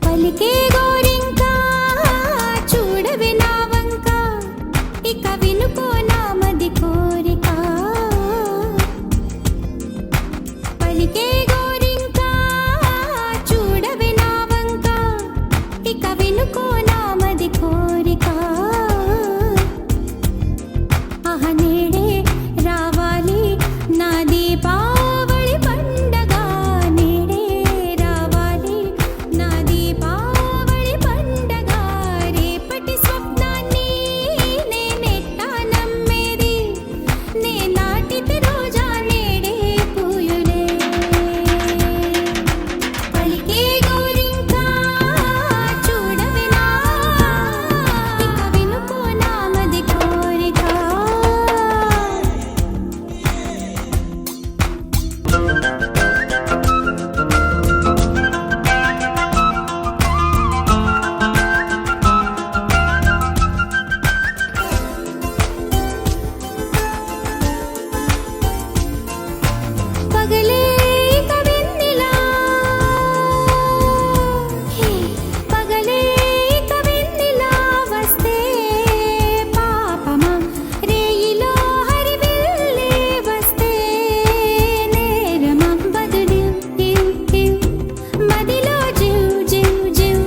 పలికే గోరింకా చూడవే నా వంక, ఇక వినుకో నా మది కోరిక. పలికే గోరింకా చూడవే నా వంక, ఇక వినుకో నా మది కోరిక. ఆహ నేడే రావాలి నా దీపావళి పండగ, నేడే రావాలి నా దీపావళి పండగ. రేపటి స్వప్నాన్ని నేనెట్టా నమ్మేది, నే నాటితే రోజా నేడే పూయులే. పలికే గోరింకా చూడవే నా, ఇక వినుకో నా మది కోరిక. పగలే ఇక వెన్నెలా, పగలే ఇక వెన్నెలా వస్తే పాపమా, రేయిలో హరివిల్లే వస్తే నేరమా. బదులు మదిలో జివ్ జివ్ జివ్,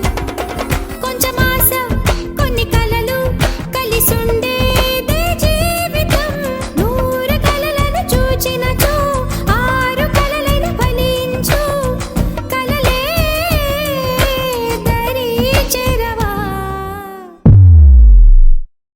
కొంచెం ఆశ కొన్ని కలలు కలిసుండేదే జీవితం. నూరు కలలను చూచిన